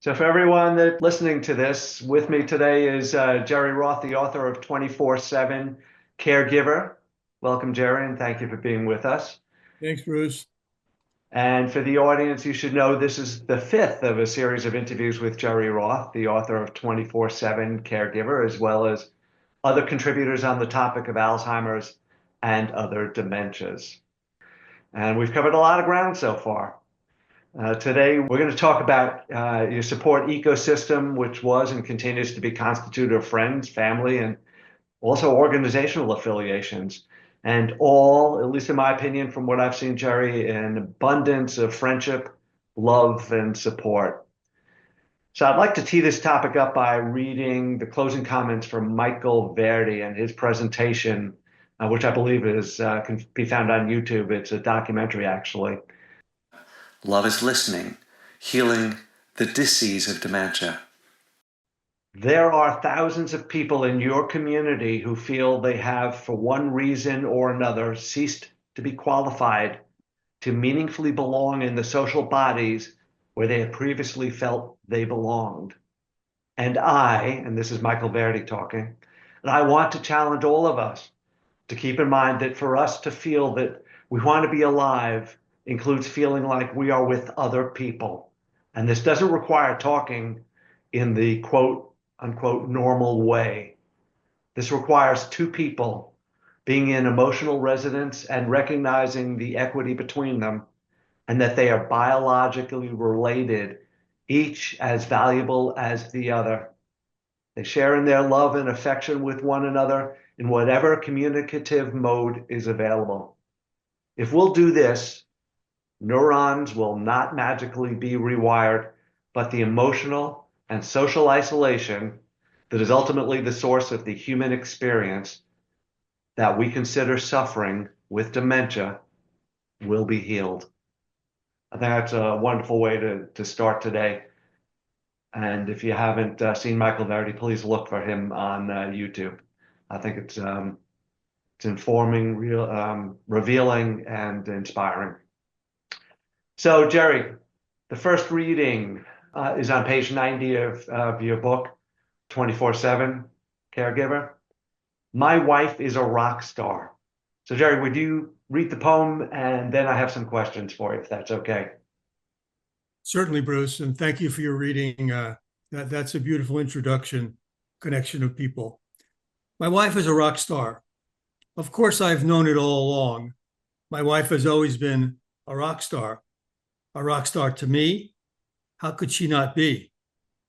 So, for everyone that's listening to this, with me today is Gerry Roth, the author of 24/7 Caregiver. Welcome, Gerry, and thank you for being with us. Thanks, Bruce. And for the audience, you should know this is the fifth of a series of interviews with Gerry Roth, the author of 24/7 Caregiver, as well as other contributors on the topic of Alzheimer's and other dementias. And we've covered a lot of ground so far. Today, we're going to talk about your support ecosystem, which was and continues to be constituted of friends, family, and also organizational affiliations. And all, at least in my opinion, from what I've seen, Gerry, an abundance of friendship, love, and support. So I'd like to tee this topic up by reading the closing comments from Michael Verde and his presentation, which I believe can be found on YouTube. It's a documentary, actually. Love is listening, healing the dis-ease of dementia. There are thousands of people in your community who feel they have, for one reason or another, ceased to be qualified to meaningfully belong in the social bodies where they had previously felt they belonged. And this is Michael Verde talking, and I want to challenge all of us to keep in mind that for us to feel that we want to be alive includes feeling like we are with other people. And this doesn't require talking in the quote unquote normal way. This requires two people being in emotional resonance and recognizing the equity between them, and that they are biologically related, each as valuable as the other. They share in their love and affection with one another in whatever communicative mode is available. If we'll do this, neurons will not magically be rewired, but the emotional and social isolation that is ultimately the source of the human experience that we consider suffering with dementia will be healed. I think that's a wonderful way to start today. And if you haven't seen Michael Verde, please look for him on YouTube. I think it's informing, revealing, and inspiring. So, Gerry, the first reading is on page 90 of your book, 24/7 Caregiver. My wife is a rock star. So, Gerry, would you read the poem, and then I have some questions for you, if that's okay. Certainly, Bruce, and thank you for your reading. That's a beautiful introduction, connection of people. My wife is a rock star. Of course, I've known it all along. My wife has always been a rock star. A rock star to me. How could she not be?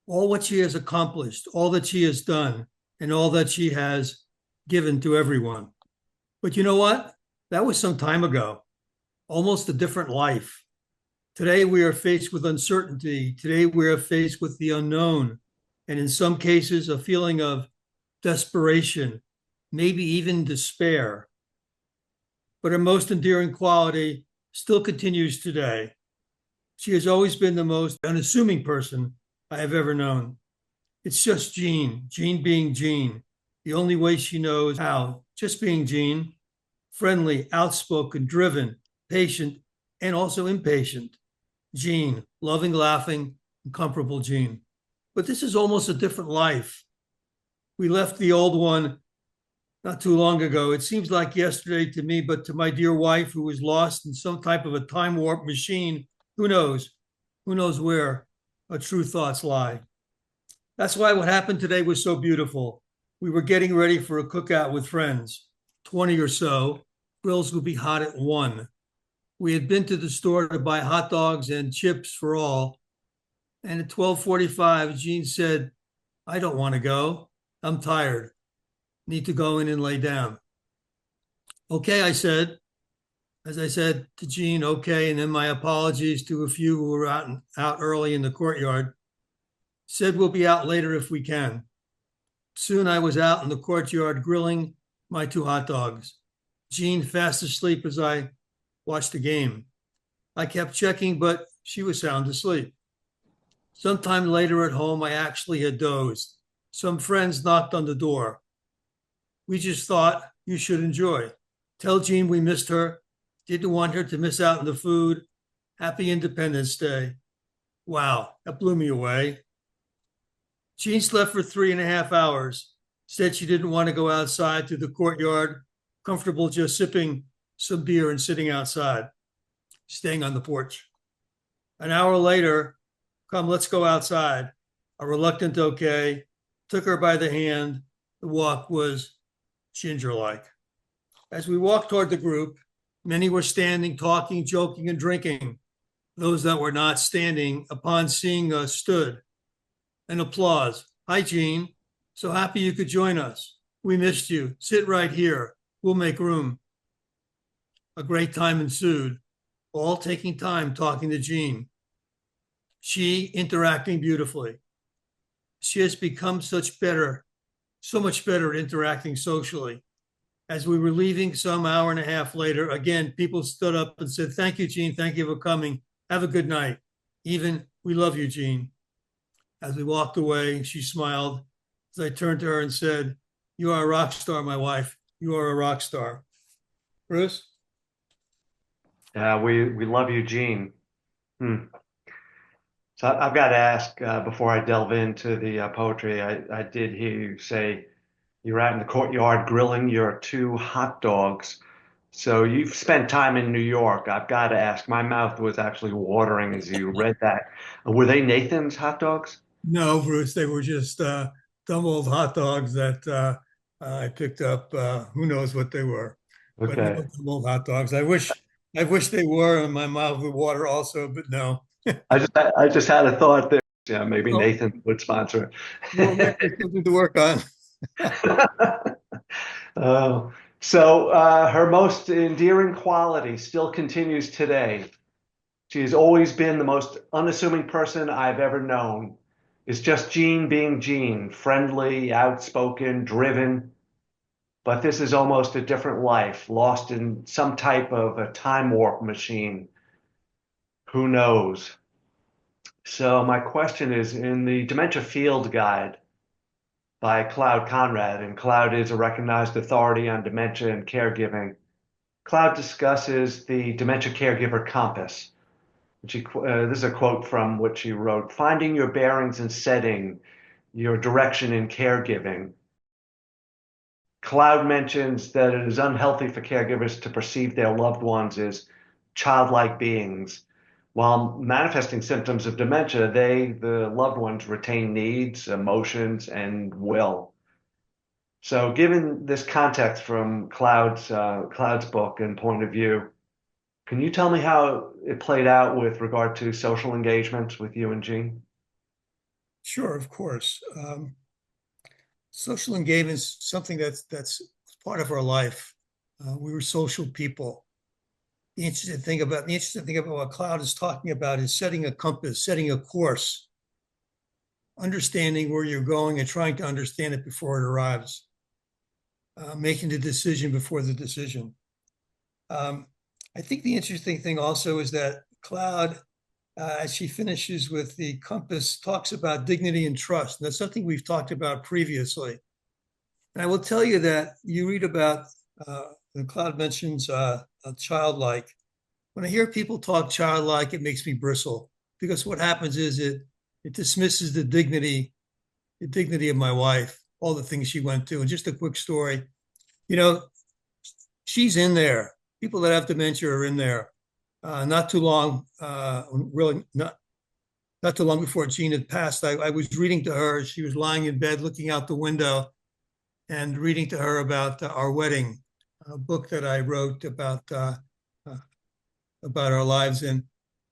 All what she has accomplished, all that she has done, and all that she has given to everyone. But you know what? That was some time ago, almost a different life. Today, we are faced with uncertainty. Today, we are faced with the unknown, and in some cases, a feeling of desperation, maybe even despair. But her most endearing quality still continues today. She has always been the most unassuming person I have ever known. It's just Jean being Jean, the only way she knows how, just being Jean, friendly, outspoken, driven, patient, and also impatient. Jean, loving, laughing, and comfortable Jean. But this is almost a different life. We left the old one not too long ago. It seems like yesterday to me, but to my dear wife, who was lost in some type of a time warp machine, who knows? Who knows where our true thoughts lie? That's why what happened today was so beautiful. We were getting ready for a cookout with friends, 20 or so. Grills would be hot at 1. We had been to the store to buy hot dogs and chips for all. And at 12:45, Jean said, I don't want to go. I'm tired. Need to go in and lay down. Okay, I said. As I said to Jean, okay, and then my apologies to a few who were out early in the courtyard. Said we'll be out later if we can. Soon I was out in the courtyard grilling my 2 hot dogs. Jean fast asleep as I watched the game. I kept checking, but she was sound asleep. Sometime later at home, I actually had dozed. Some friends knocked on the door. We just thought you should enjoy. Tell Jean we missed her. Didn't want her to miss out on the food. Happy Independence Day. Wow, that blew me away. Jean slept for 3.5 hours, said she didn't want to go outside to the courtyard, comfortable just sipping some beer and sitting outside, staying on the porch. An hour later, come, let's go outside. A reluctant okay, took her by the hand. The walk was ginger like. As we walked toward the group, many were standing, talking, joking, and drinking. Those that were not standing, upon seeing us, stood. An applause. Hi, Jean. So happy you could join us. We missed you. Sit right here. We'll make room. A great time ensued, all taking time talking to Jean. She interacting beautifully. She has become so much better at interacting socially. As we were leaving some hour and a half later, again, people stood up and said, thank you, Jean. Thank you for coming. Have a good night. Even, we love you, Jean. As we walked away, she smiled as I turned to her and said, you are a rock star, my wife. You are a rock star. Bruce? We love you, Gene. So I've got to ask before I delve into the poetry. I did hear you say you're out in the courtyard grilling your two hot dogs. So you've spent time in New York. I've got to ask. My mouth was actually watering as you read that. Were they Nathan's hot dogs? No, Bruce, they were just dumb old hot dogs that I picked up. Who knows what they were, but no Okay. dumb old hot dogs. I wish they were, and my mouth would water also, but no. I just had a thought that maybe Well, Nathan would sponsor well, maybe it. something to work on. Oh, so her most endearing quality still continues today. She has always been the most unassuming person I've ever known. It's just Jean being Jean, friendly, outspoken, driven. But this is almost a different life, lost in some type of a time warp machine. Who knows? So my question is, in the Dementia Field Guide by Cloud Conrad, and Cloud is a recognized authority on dementia and caregiving, Cloud discusses the Dementia Caregiver Compass. This is a quote from what she wrote: finding your bearings and setting your direction in caregiving. Cloud mentions that it is unhealthy for caregivers to perceive their loved ones as childlike beings. While manifesting symptoms of dementia, the loved ones, retain needs, emotions, and will. So, given this context from Cloud's book and point of view, can you tell me how it played out with regard to social engagements with you and Jean? Sure, of course. Social engagement is something that's part of our life. We were social people. The interesting thing about what Cloud is talking about is setting a compass, setting a course, understanding where you're going and trying to understand it before it arrives, making the decision before the decision. I think the interesting thing also is that Cloud, as she finishes with the compass, talks about dignity and trust. And that's something we've talked about previously. And I will tell you that you read about, Cloud mentions a childlike. When I hear people talk childlike, it makes me bristle, because what happens is it dismisses the dignity of my wife, all the things she went through. And just a quick story, you know, she's in there. People that have dementia are in there. Not too long, really not too long before Jean had passed, I was reading to her. She was lying in bed, looking out the window, and reading to her about our wedding, a book that I wrote about our lives. And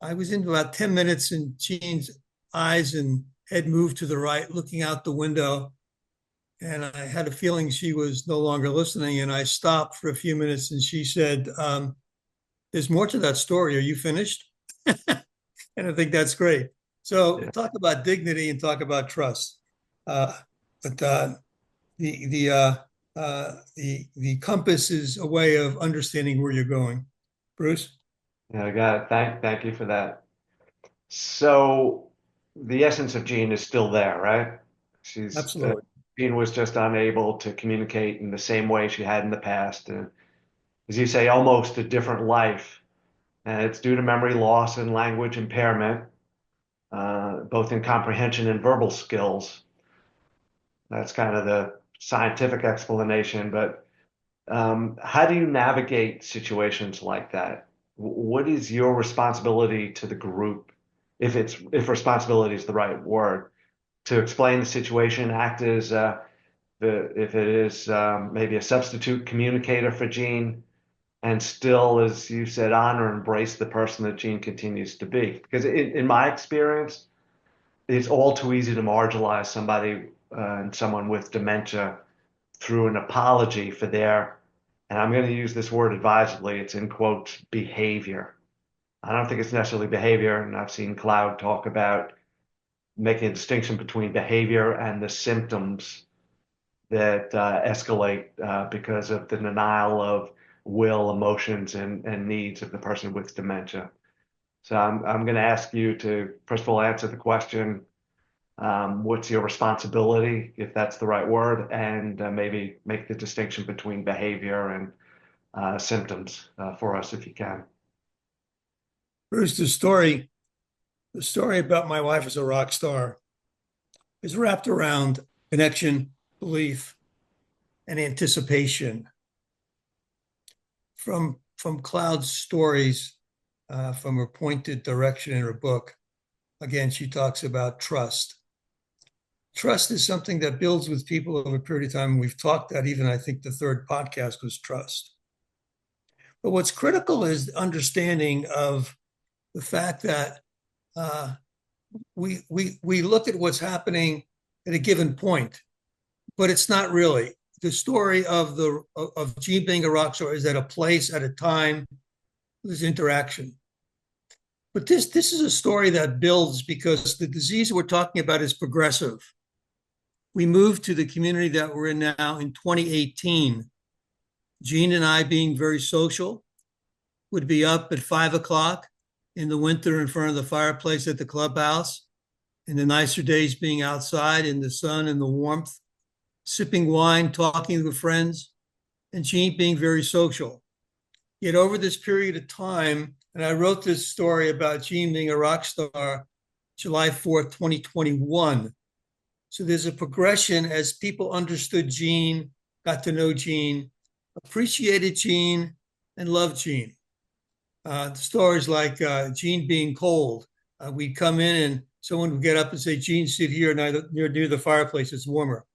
I was in about 10 minutes, and Jean's eyes and head moved to the right, looking out the window. And I had a feeling she was no longer listening. And I stopped for a few minutes, and she said, there's more to that story. Are you finished? And I think that's great. So Yeah. talk about dignity and talk about trust. But the compass is a way of understanding where you're going. Bruce? Yeah, I got it. Thank you for that. So the essence of Jean is still there, right? She's Absolutely. Jean was just unable to communicate in the same way she had in the past, and as you say, almost a different life. And it's due to memory loss and language impairment, both in comprehension and verbal skills. That's kind of the scientific explanation, but how do you navigate situations like that? What is your responsibility to the group, if responsibility is the right word, to explain the situation, act as if it is maybe a substitute communicator for Jean, and still, as you said, honor and embrace the person that Jean continues to be? Because in my experience, it's all too easy to marginalize somebody and someone with dementia through an apology for their, and I'm going to use this word advisedly, it's in quotes, behavior. I don't think it's necessarily behavior, and I've seen Cloud talk about making a distinction between behavior and the symptoms that escalate because of the denial of will, emotions, and needs of the person with dementia. So I'm going to ask you to, first of all, answer the question, what's your responsibility, if that's the right word, and maybe make the distinction between behavior and symptoms for us, if you can. Bruce, the story about my wife as a rock star is wrapped around connection, belief, and anticipation. From Cloud's stories, from her pointed direction in her book, again, she talks about trust. Trust is something that builds with people over a period of time. We've talked that even, I think the third podcast was trust. But what's critical is understanding of the fact that we look at what's happening at a given point, but it's not really. The story of Jean being a rock star is at a place, at a time, there's interaction. But this is a story that builds because the disease we're talking about is progressive. We moved to the community that we're in now in 2018. Jean and I, being very social, would be up at 5 o'clock in the winter in front of the fireplace at the clubhouse. In the nicer days, being outside in the sun and the warmth, sipping wine, talking with friends, and Jean being very social. Yet over this period of time, and I wrote this story about Jean being a rock star July 4th, 2021. So there's a progression as people understood Jean, got to know Jean, appreciated Jean, and loved Jean. The stories like Jean being cold. We'd come in and someone would get up and say, Jean, sit here near the fireplace, it's warmer.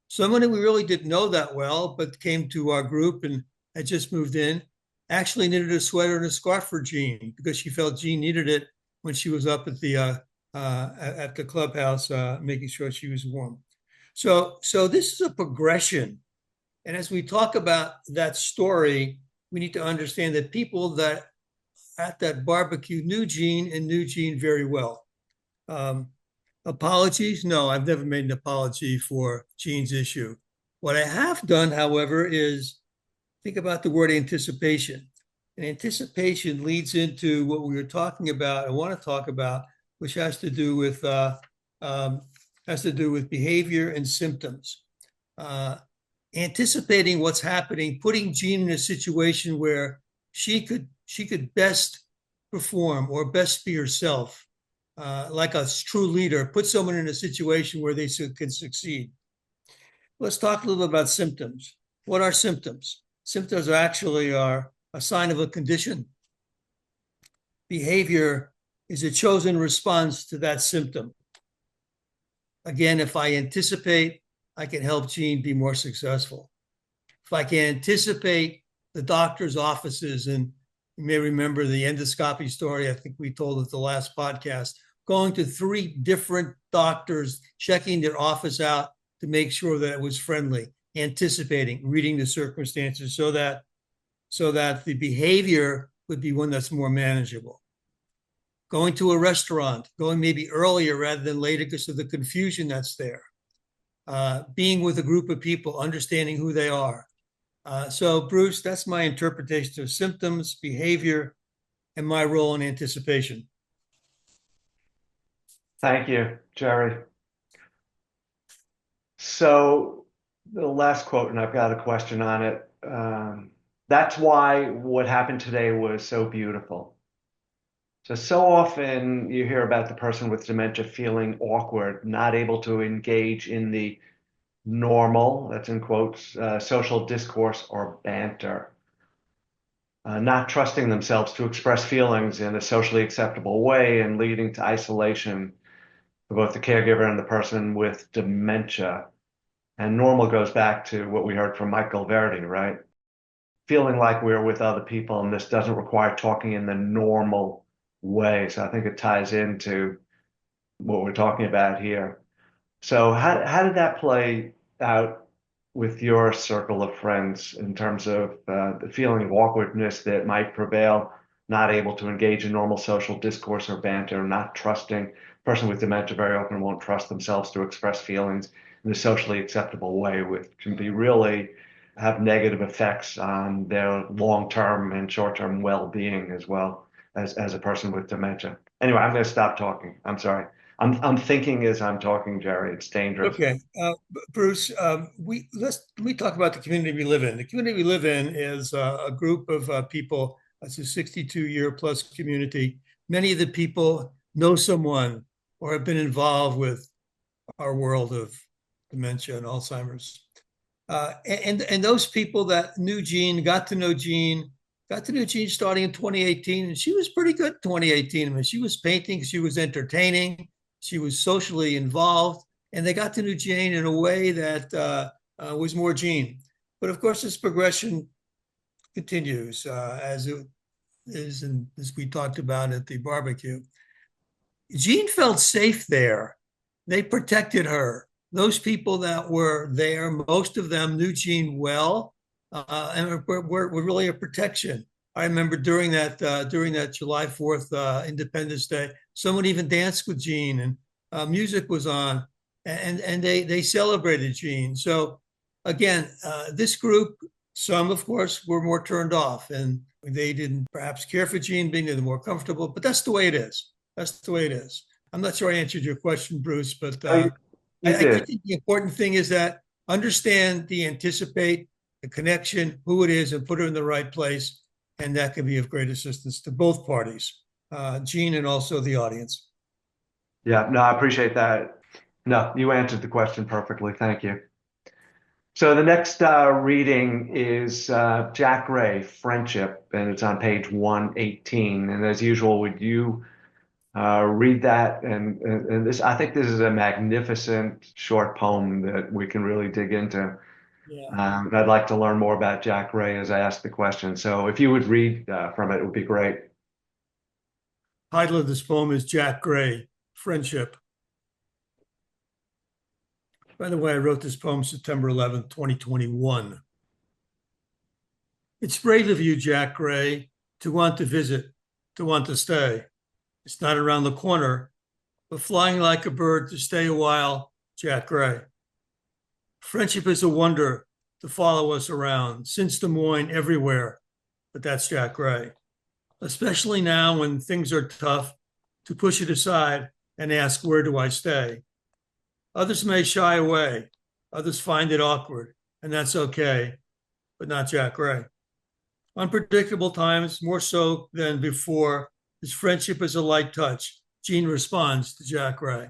Someone that we really didn't know that well, but came to our group and had just moved in, actually knitted a sweater and a scarf for Jean because she felt Jean needed it when she was up at the clubhouse, making sure she was warm. So this is a progression. And as we talk about that story, we need to understand that people that at that barbecue knew Jean and knew Jean very well. Apologies? No, I've never made an apology for Jean's issue. What I have done, however, is think about the word anticipation. And anticipation leads into what we were talking about, I want to talk about, which has to do with behavior and symptoms. Anticipating what's happening, putting Jean in a situation where she could best perform or best be herself. Like a true leader, put someone in a situation where they can succeed. Let's talk a little bit about symptoms. What are symptoms? Symptoms actually are a sign of a condition. Behavior is a chosen response to that symptom. Again, if I anticipate, I can help Jean be more successful. If I can anticipate the doctor's offices, and you may remember the endoscopy story, I think we told it the last podcast, going to 3 different doctors, checking their office out to make sure that it was friendly, anticipating, reading the circumstances so that the behavior would be one that's more manageable. Going to a restaurant, going maybe earlier rather than later because of the confusion that's there. Being with a group of people, understanding who they are. So Bruce, that's my interpretation of symptoms, behavior, and my role in anticipation. Thank you, Gerry. So the last quote, and I've got a question on it. That's why what happened today was so beautiful. So often you hear about the person with dementia feeling awkward, not able to engage in the normal, that's in quotes, social discourse or banter, not trusting themselves to express feelings in a socially acceptable way and leading to isolation for both the caregiver and the person with dementia. And normal goes back to what we heard from Michael Verde, right? Feeling like we're with other people and this doesn't require talking in the normal way. So I think it ties into what we're talking about here. So how did that play out with your circle of friends in terms of the feeling of awkwardness that might prevail, not able to engage in normal social discourse or banter, not trusting? A person with dementia very often won't trust themselves to express feelings in a socially acceptable way, which can be really have negative effects on their long-term and short-term well-being as well as a person with dementia. Anyway, I'm going to stop talking. I'm sorry. I'm thinking as I'm talking, Gerry. It's dangerous. Okay, Bruce, let me talk about the community we live in. The community we live in is a group of people. It's a 62-year plus community. Many of the people know someone or have been involved with our world of dementia and Alzheimer's. And those people that knew Jean, got to know Jean starting in 2018, and she was pretty good in 2018. I mean, she was painting, she was entertaining, she was socially involved, and they got to know Jean in a way that was more Jean. But of course, this progression continues as it is, and as we talked about at the barbecue. Jean felt safe there. They protected her. Those people that were there, most of them knew Jean well, and were really a protection. I remember during that July 4th Independence Day, someone even danced with Jean, and music was on, and they celebrated Jean. So again, this group, some of course were more turned off, and they didn't perhaps care for Jean being there, more comfortable. But that's the way it is. That's the way it is. I'm not sure I answered your question, Bruce, but You I did. think the important thing is that understand the anticipate, the connection, who it is, and put her in the right place. And that can be of great assistance to both parties, Jean and also the audience. Yeah, no, I appreciate that. No, you answered the question perfectly. Thank you. So the next reading is Jack Ray, Friendship, and it's on page 118. And as usual, would you read that? And this, I think this is a magnificent short poem that we can really dig into. Yeah. I'd like to learn more about Jack Ray as I ask the question. So if you would read from it, it would be great. Title of this poem is Jack Gray, Friendship. By the way, I wrote this poem September 11th, 2021. It's brave of you, Jack Gray, to want to visit, to want to stay. It's not around the corner, but flying like a bird to stay a while, Jack Gray. Friendship is a wonder to follow us around, since Des Moines everywhere, but that's Jack Gray. Especially now when things are tough, to push it aside and ask, where do I stay? Others may shy away, others find it awkward, and that's okay, but not Jack Gray. Unpredictable times, more so than before, his friendship is a light touch. Jean responds to Jack Gray.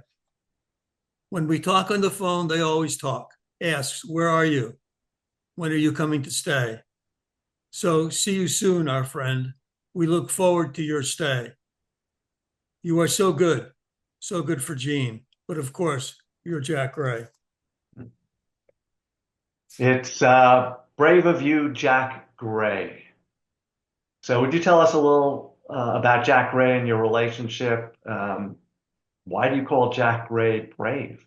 When we talk on the phone, they always talk. Asks, where are you? When are you coming to stay? So see you soon, our friend. We look forward to your stay. You are so good for Jean. But of course, you're Jack Gray. It's brave of you, Jack Gray. So would you tell us a little about Jack Gray and your relationship? Why do you call Jack Gray brave?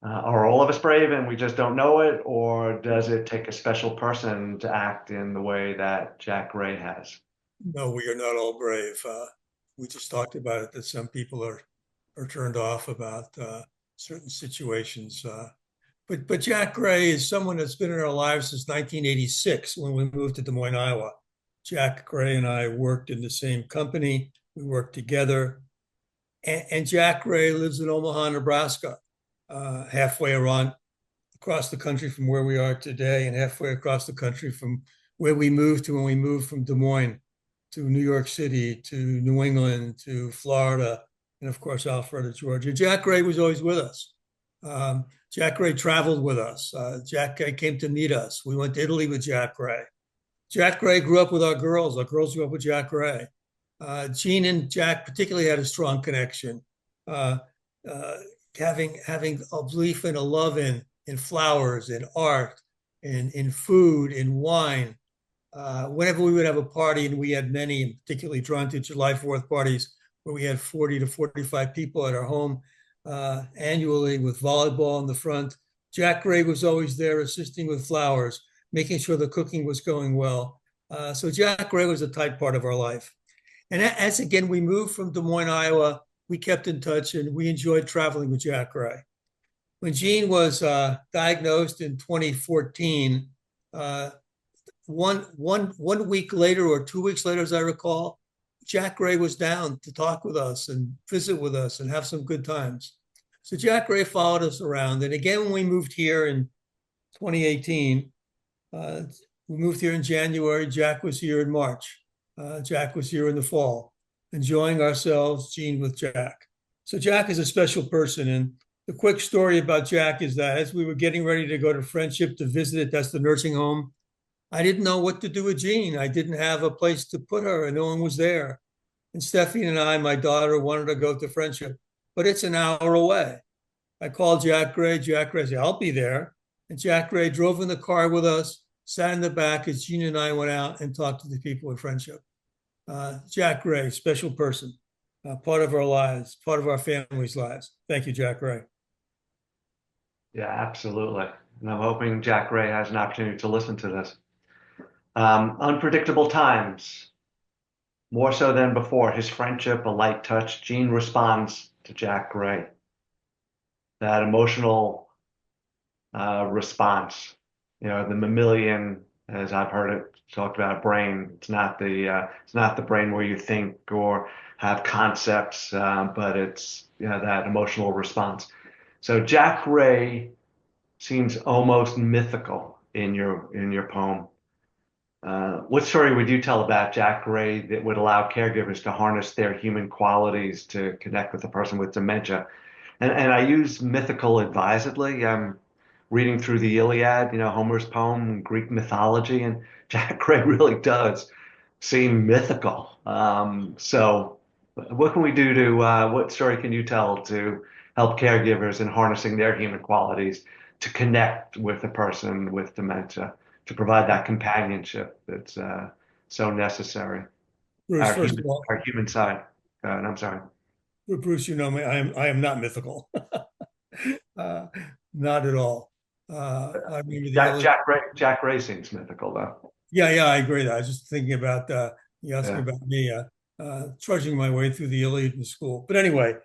Are all of us brave and we just don't know it, or does it take a special person to act in the way that Jack Gray has? No, we are not all brave. We just talked about it, that some people are turned off about certain situations. But Jack Gray is someone that's been in our lives since 1986 when we moved to Des Moines, Iowa. Jack Gray and I worked in the same company. We worked together. And Jack Gray lives in Omaha, Nebraska, halfway around across the country from where we are today, and halfway across the country from where we moved to when we moved from Des Moines to New York City, to New England, to Florida, and of course, Alpharetta, Georgia. Jack Gray was always with us. Jack Gray traveled with us. Jack Gray came to meet us. We went to Italy with Jack Gray. Jack Gray grew up with our girls. Our girls grew up with Jack Gray. Jean and Jack particularly had a strong connection, uh, uh, having a belief and a love in flowers, in art, in food, in wine. Whenever we would have a party, and we had many, and particularly drawn to July 4th parties, where we had 40 to 45 people at our home annually with volleyball in the front. Jack Gray was always there assisting with flowers, making sure the cooking was going well. So Jack Gray was a tight part of our life. And as again, we moved from Des Moines, Iowa, we kept in touch and we enjoyed traveling with Jack Gray. When Jean was diagnosed in 2014, one week later or 2 weeks later, as I recall, Jack Gray was down to talk with us and visit with us and have some good times. So Jack Gray followed us around. And again, when we moved here in 2018, we moved here in January. Jack was here in March. Jack was here in the fall, enjoying ourselves, Jean with Jack. So Jack is a special person. And the quick story about Jack is that as we were getting ready to go to Friendship to visit it, that's the nursing home, I didn't know what to do with Jean. I didn't have a place to put her and no one was there. And Stephanie and I, my daughter, wanted to go to Friendship, but it's an hour away. I called Jack Gray. Jack Gray said, I'll be there. And Jack Gray drove in the car with us, sat in the back as Jean and I went out and talked to the people at Friendship. Jack Gray, special person, part of our lives, part of our family's lives. Thank you, Jack Gray. Yeah, absolutely. And I'm hoping Jack Gray has an opportunity to listen to this. Unpredictable times, more so than before. His friendship, a light touch. Jean responds to Jack Gray. That emotional response, the mammalian, as I've heard it talked about, brain. It's not the brain where you think or have concepts, but it's that emotional response. So Jack Gray seems almost mythical in your poem. What story would you tell about Jack Gray that would allow caregivers to harness their human qualities to connect with a person with dementia? And I use mythical advisedly. I'm reading through the Iliad, Homer's poem, Greek mythology, and Jack Gray really does seem mythical. So what can we do what story can you tell to help caregivers in harnessing their human qualities to connect with a person with dementia, to provide that companionship that's so necessary? Bruce, first of all, Our human side. And I'm sorry. Bruce, you know me, I am not mythical. Not at all. I remember Jack Ray seems mythical, though. Yeah, I agree. I was just thinking about you asking Yeah. about me trudging my way through the Iliad in school. But anyway,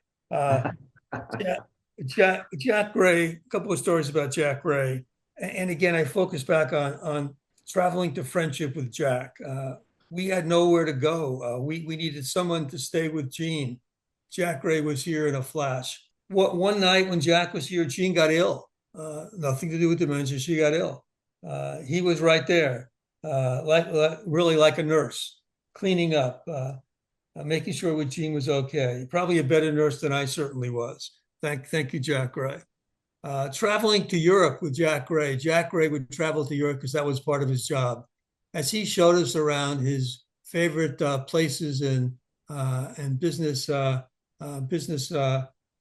Jack Gray. A couple of stories about Jack Gray, and again, I focus back on traveling to Friendship with Jack. We had nowhere to go. We needed someone to stay with Jean. Jack Gray was here in a flash. One night when Jack was here, Jean got ill. Nothing to do with dementia. She got ill. He was right there, really like a nurse, cleaning up, making sure Jean was okay. Probably a better nurse than I certainly was. Thank you, Jack Gray. Traveling to Europe with Jack Gray. Jack Gray would travel to Europe because that was part of his job. As he showed us around his favorite places and business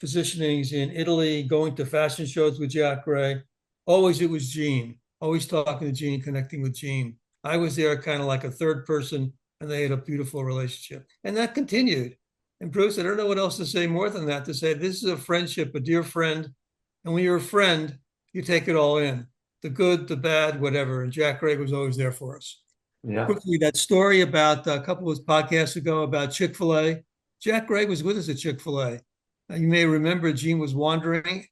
positionings in Italy, going to fashion shows with Jack Gray. Always it was Jean, always talking to Jean, connecting with Jean. I was there kind of like a third person, and they had a beautiful relationship. And that continued. And Bruce, I don't know what else to say more than that, to say this is a friendship, a dear friend. And when you're a friend, you take it all in, the good, the bad, whatever. And Jack Gray was always there for us. Yeah. Quickly, that story about a couple of podcasts ago about Chick-fil-A. Jack Gray was with us at Chick-fil-A. You may remember Jean was wandering.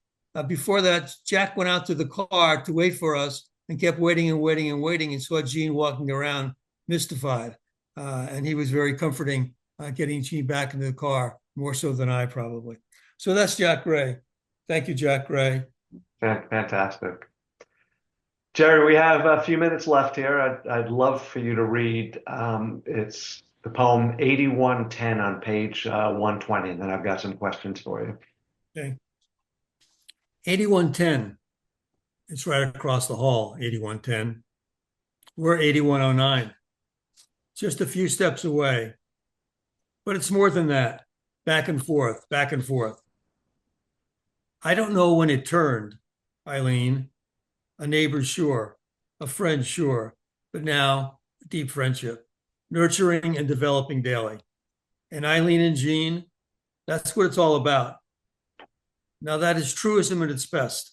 Before that, Jack went out to the car to wait for us and kept waiting and saw Jean walking around mystified. And he was very comforting, getting Jean back into the car, more so than I probably. So that's Jack Gray. Thank you, Jack Gray. Fantastic. Gerry, we have a few minutes left here. I'd love for you to read. It's the poem 8110 on page 120, and then I've got some questions for you. Okay. 8110. It's right across the hall, 8110. We're 8109, just a few steps away. But it's more than that. Back and forth, back and forth. I don't know when it turned, Eileen. A neighbor, sure. A friend, sure. But now, deep friendship, nurturing and developing daily. And Eileen and Jean, that's what it's all about. Now, that is truism at its best.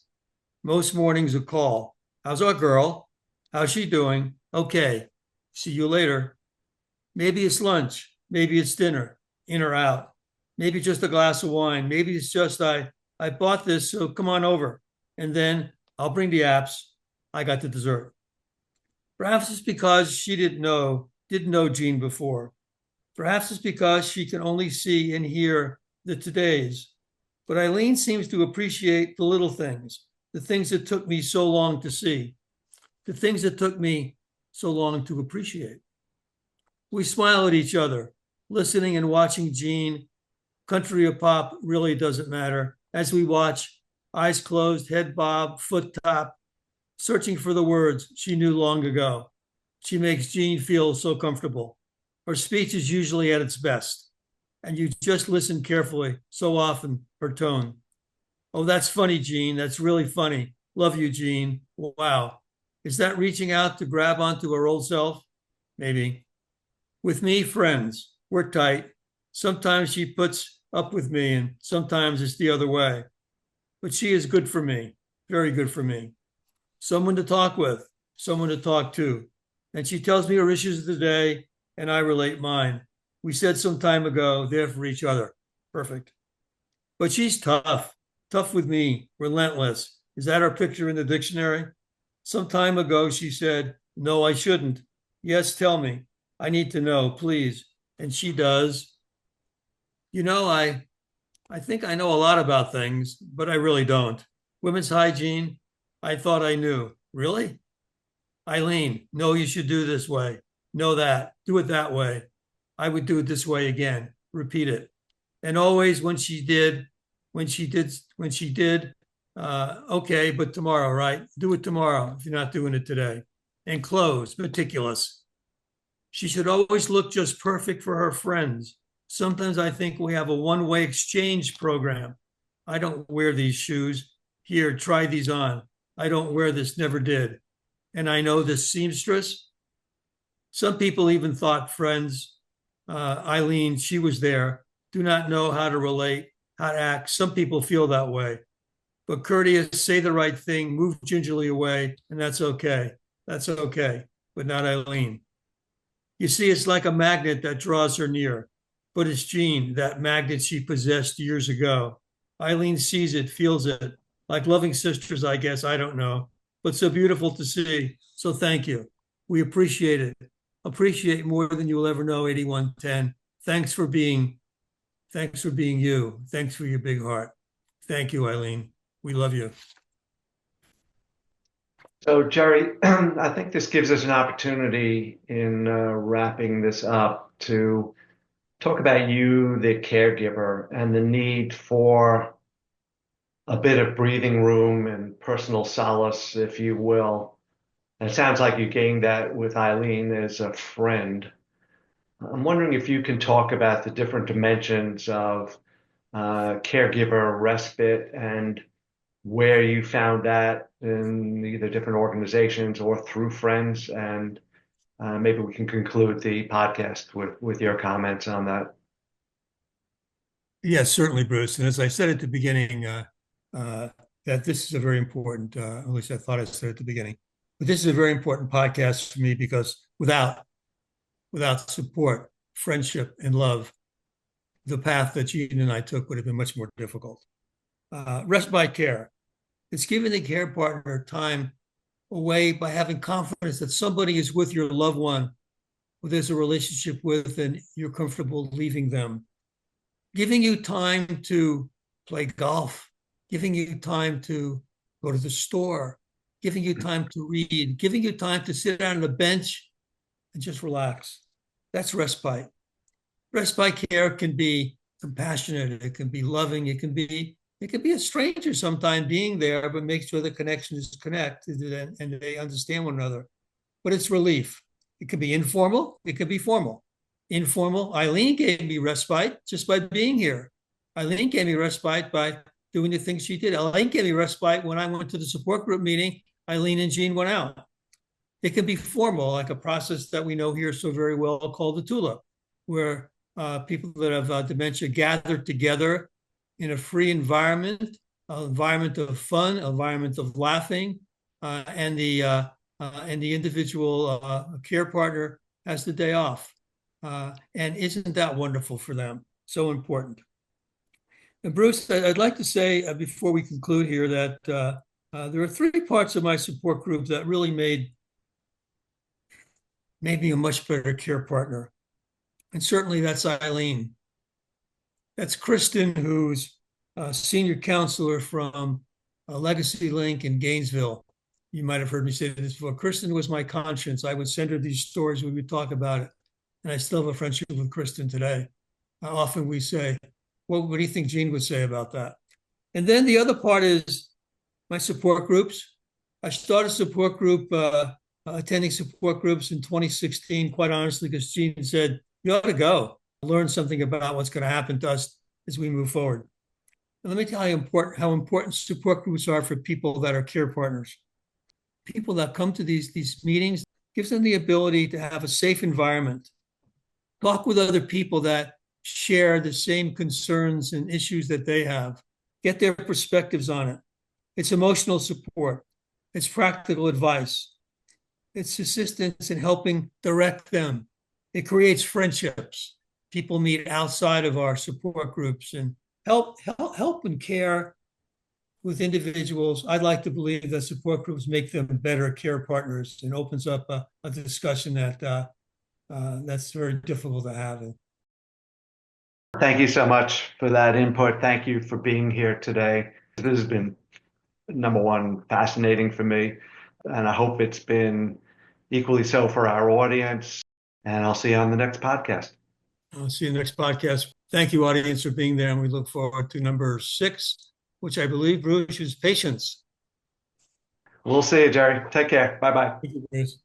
Most mornings a call. How's our girl? How's she doing? Okay. See you later. Maybe it's lunch. Maybe it's dinner, in or out. Maybe just a glass of wine. Maybe it's just I bought this, so come on over. And then I'll bring the apps. I got the dessert. Perhaps it's because she didn't know Jean before. Perhaps it's because she can only see and hear the todays. But Eileen seems to appreciate the little things, the things that took me so long to see, the things that took me so long to appreciate. We smile at each other, listening and watching Jean. Country or pop really doesn't matter. As we watch, eyes closed, head bob, foot tap, searching for the words she knew long ago. She makes Jean feel so comfortable. Her speech is usually at its best, and you just listen carefully, so often, her tone. Oh, that's funny, Jean. That's really funny. Love you, Jean. Wow. Is that reaching out to grab onto her old self? Maybe. With me, friends. We're tight. Sometimes she puts up with me, and sometimes it's the other way. But she is good for me, very good for me. Someone to talk with, someone to talk to. And she tells me her issues of the day, and I relate mine. We said some time ago, there for each other. Perfect. But she's tough with me, relentless. Is that her picture in the dictionary? Some time ago, she said, no, I shouldn't. Yes, tell me. I need to know, please. And she does. You know, I think I know a lot about things, but I really don't. Women's hygiene, I thought I knew. Really? Eileen, no, you should do this way. No, that. Do it that way. I would do it this way again. Repeat it. And always when she did, okay, but tomorrow, right? Do it tomorrow if you're not doing it today. And clothes, meticulous. She should always look just perfect for her friends. Sometimes I think we have a one-way exchange program. I don't wear these shoes. Here, try these on. I don't wear this, never did. And I know this seamstress. Some people even thought friends, Eileen, she was there, do not know how to relate, how to act. Some people feel that way. But courteous, say the right thing, move gingerly away, and that's okay. That's okay, but not Eileen. You see, it's like a magnet that draws her near. But it's Jean, that magnet she possessed years ago. Eileen sees it, feels it, like loving sisters, I guess, I don't know. But so beautiful to see. So thank you. We appreciate it. Appreciate more than you will ever know, 8110. Thanks for being you. Thanks for your big heart. Thank you, Eileen. We love you. So, Gerry, I think this gives us an opportunity in wrapping this up to talk about you, the caregiver, and the need for a bit of breathing room and personal solace, if you will. And it sounds like you gained that with Eileen as a friend. I'm wondering if you can talk about the different dimensions of caregiver respite and where you found that in either different organizations or through friends. And maybe we can conclude the podcast with your comments on that. Yes, certainly, Bruce. And as I said at the beginning, that this is a very important, at least I thought I said at the beginning, but this is a very important podcast for me because without support, friendship, and love, the path that Jean and I took would have been much more difficult. Rest by care. It's giving the care partner time away by having confidence that somebody is with your loved one who there's a relationship with and you're comfortable leaving them. Giving you time to play golf, giving you time to go to the store, giving you time to read, giving you time to sit down on a bench and just relax. That's respite. Respite care can be compassionate, it can be loving, it can be It could be a stranger sometime being there, but make sure the connection is connected and they understand one another. But it's relief. It could be informal. It could be formal. Informal. Eileen gave me respite just by being here. Eileen gave me respite by doing the things she did. Eileen gave me respite when I went to the support group meeting. Eileen and Jean went out. It can be formal, like a process that we know here so very well called the TULIP, where people that have dementia gather together in a free environment, an environment of fun, an environment of laughing, and the individual care partner has the day off. And isn't that wonderful for them? So important. And Bruce, I'd like to say before we conclude here that there are three parts of my support group that really made me a much better care partner. And certainly that's Eileen. That's Kristen, who's a senior counselor from Legacy Link in Gainesville. You might have heard me say this before. Kristen was my conscience. I would send her these stories. We would talk about it. And I still have a friendship with Kristen today. Often we say, well, what do you think Jean would say about that? And then the other part is my support groups. I started support group, attending support groups in 2016, quite honestly, because Jean said, you ought to go learn something about what's going to happen to us as we move forward. And let me tell you how important support groups are for people that are care partners. People that come to these meetings gives them the ability to have a safe environment, talk with other people that share the same concerns and issues that they have, get their perspectives on it. It's emotional support. It's practical advice. It's assistance in helping direct them. It creates friendships. People meet outside of our support groups and help and care with individuals. I'd like to believe that support groups make them better care partners and opens up a discussion that's very difficult to have. Thank you so much for that input. Thank you for being here today. This has been, number one, fascinating for me, and I hope it's been equally so for our audience. And I'll see you on the next podcast. I'll see you next podcast. Thank you, audience, for being there, and we look forward to number 6, which I believe, Bruce, is patience. We'll see you, Gerry. Take care. Bye-bye. Thank you, Bruce.